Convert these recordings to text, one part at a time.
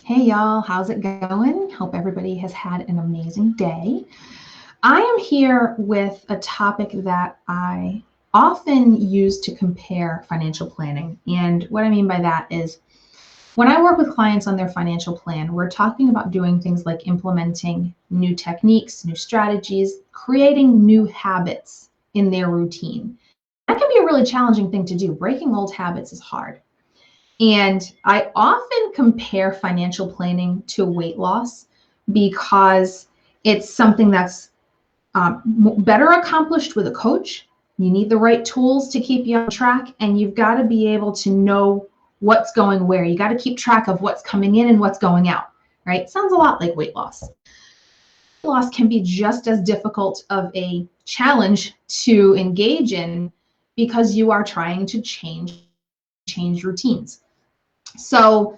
Hey y'all, how's it going? Hope everybody has had an amazing day. I am here with a topic that I often use to compare financial planning. And what I mean by that is when I work with clients on their financial plan, we're talking about doing things like implementing new techniques, new strategies, creating new habits in their routine. That can be a really challenging thing to do. Breaking old habits is hard. And I often compare financial planning to weight loss because it's something that's better accomplished with a coach. You need the right tools to keep you on track, and you've got to be able to know what's going where. You got to keep track of what's coming in and what's going out, right? Sounds a lot like weight loss. Weight loss can be just as difficult of a challenge to engage in because you are trying to change routines. So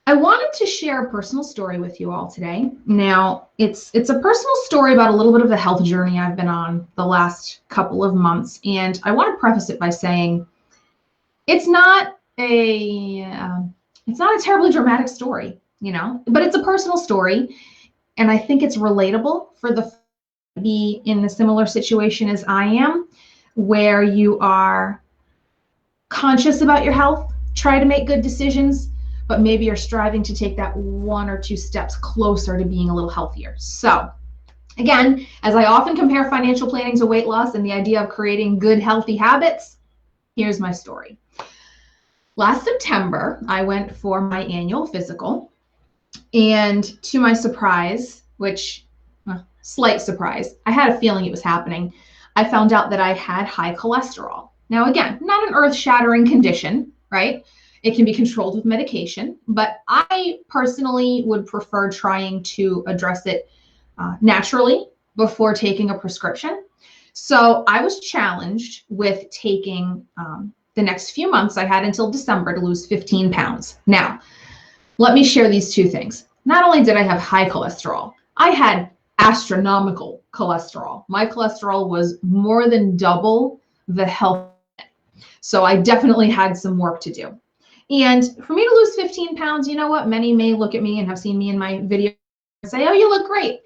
I wanted to share a personal story with you all today. Now, it's a personal story about a little bit of the health journey I've been on the last couple of months, and I want to preface it by saying it's not a terribly dramatic story, but it's a personal story, and I think it's relatable for the be in a similar situation as I am, where you are conscious about your health, try to make good decisions, but maybe you're striving to take that one or two steps closer to being a little healthier. So again, as I often compare financial planning to weight loss and the idea of creating good, healthy habits, here's my story. Last September, I went for my annual physical, and to my surprise, slight surprise, I had a feeling it was happening. I found out that I had high cholesterol. Now, again, not an earth-shattering condition, right? It can be controlled with medication, but I personally would prefer trying to address it naturally before taking a prescription. So I was challenged with taking the next few months. I had until December to lose 15 pounds. Now, let me share these two things. Not only did I have high cholesterol, I had astronomical cholesterol. My cholesterol was more than double the health. So I definitely had some work to do. And for me to lose 15 pounds, you know what? Many may look at me and have seen me in my video and say, oh, you look great.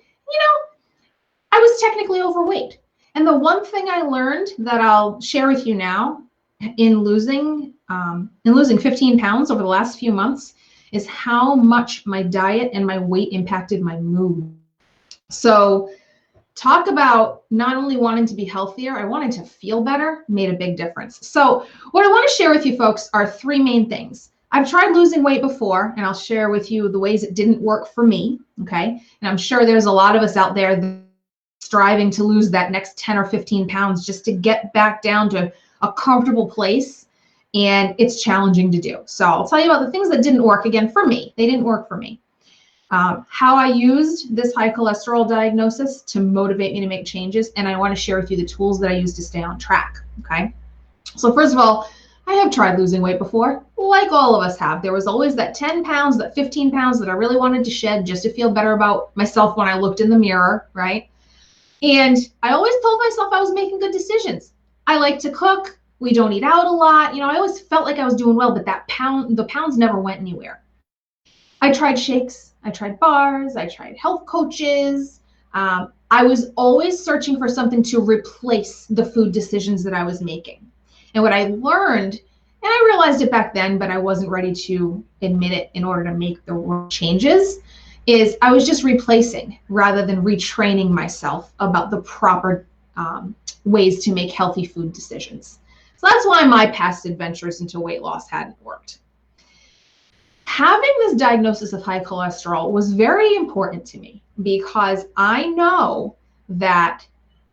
I was technically overweight. And the one thing I learned that I'll share with you now in losing 15 pounds over the last few months is how much my diet and my weight impacted my mood. So talk about not only wanting to be healthier, I wanted to feel better, made a big difference. So what I want to share with you folks are three main things. I've tried losing weight before, and I'll share with you the ways it didn't work for me, okay? And I'm sure there's a lot of us out there that striving to lose that next 10 or 15 pounds just to get back down to a comfortable place, and it's challenging to do. So I'll tell you about the things that didn't work again for me. They didn't work for me. How I used this high cholesterol diagnosis to motivate me to make changes, and I want to share with you the tools that I use to stay on track, okay? So first of all, I have tried losing weight before, like all of us have. There was always that 10 pounds, that 15 pounds that I really wanted to shed just to feel better about myself when I looked in the mirror, right? And I always told myself I was making good decisions. I like to cook. We don't eat out a lot. I always felt like I was doing well, but the pounds never went anywhere. I tried shakes, I tried bars, I tried health coaches. I was always searching for something to replace the food decisions that I was making. And what I learned, and I realized it back then, but I wasn't ready to admit it in order to make the changes, is I was just replacing rather than retraining myself about the proper ways to make healthy food decisions. So that's why my past adventures into weight loss hadn't worked. Having this diagnosis of high cholesterol was very important to me because I know that,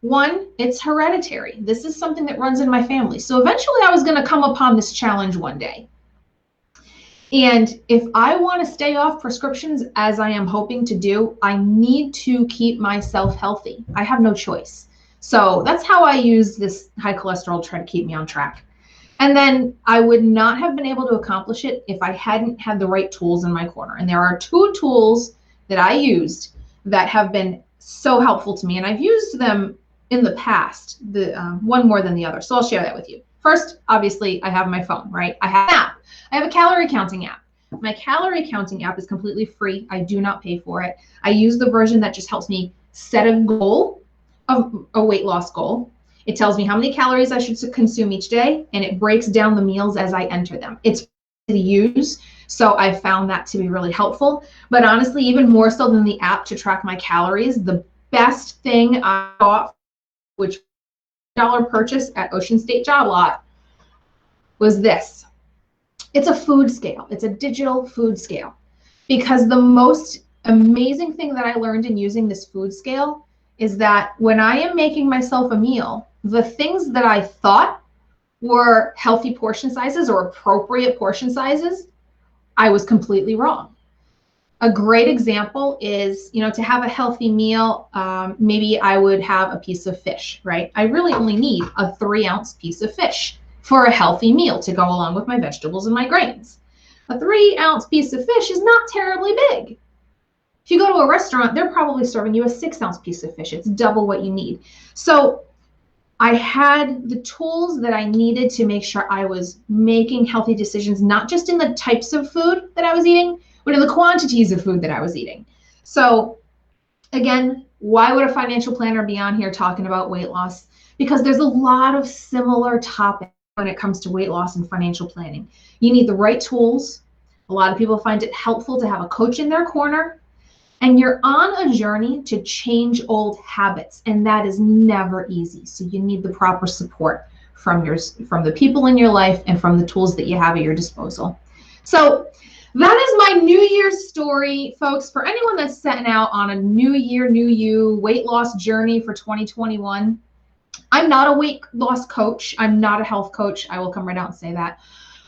one, it's hereditary. This is something that runs in my family. So eventually I was going to come upon this challenge one day. And if I want to stay off prescriptions, as I am hoping to do, I need to keep myself healthy. I have no choice. So that's how I use this high cholesterol to try to keep me on track. And then I would not have been able to accomplish it if I hadn't had the right tools in my corner. And there are two tools that I used that have been so helpful to me. And I've used them in the past, one more than the other. So I'll share that with you. First, obviously, I have my phone, right? I have an app. I have a calorie counting app. My calorie counting app is completely free. I do not pay for it. I use the version that just helps me set a goal, a weight loss goal. It tells me how many calories I should consume each day, and it breaks down the meals as I enter them. It's free to use, so I found that to be really helpful. But honestly, even more so than the app to track my calories, the best thing I bought, which $1 purchase at Ocean State Job Lot, was this. It's a food scale. It's a digital food scale. Because the most amazing thing that I learned in using this food scale is that when I am making myself a meal, the things that I thought were healthy portion sizes or appropriate portion sizes, I was completely wrong. A great example is, to have a healthy meal, maybe I would have a piece of fish, right? I really only need a 3-ounce piece of fish for a healthy meal to go along with my vegetables and my grains. A 3-ounce piece of fish is not terribly big. If you go to a restaurant, they're probably serving you a 6-ounce piece of fish. It's double what you need. So I had the tools that I needed to make sure I was making healthy decisions, not just in the types of food that I was eating, but in the quantities of food that I was eating. So again, why would a financial planner be on here talking about weight loss? Because there's a lot of similar topics when it comes to weight loss and financial planning. You need the right tools. A lot of people find it helpful to have a coach in their corner, and you're on a journey to change old habits, and that is never easy. So you need the proper support from the people in your life and from the tools that you have at your disposal. So that is my New Year's story, folks. For anyone that's setting out on a new year, new you weight loss journey for 2021, I'm not a weight loss coach. I'm not a health coach. I will come right out and say that.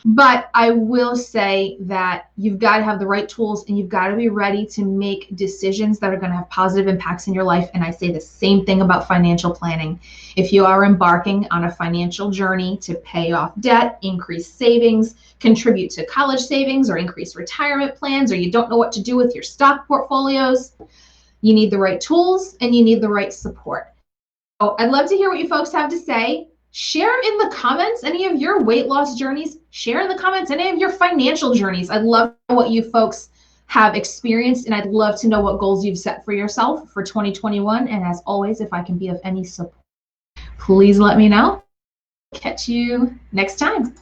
But I will say that you've got to have the right tools, and you've got to be ready to make decisions that are going to have positive impacts in your life. And I say the same thing about financial planning. If you are embarking on a financial journey to pay off debt, increase savings, contribute to college savings, or increase retirement plans, or you don't know what to do with your stock portfolios, you need the right tools and you need the right support. So I'd love to hear what you folks have to say. Share in the comments any of your weight loss journeys. Share in the comments any of your financial journeys. I'd love to know what you folks have experienced, and I'd love to know what goals you've set for yourself for 2021. And as always, if I can be of any support, please let me know. Catch you next time.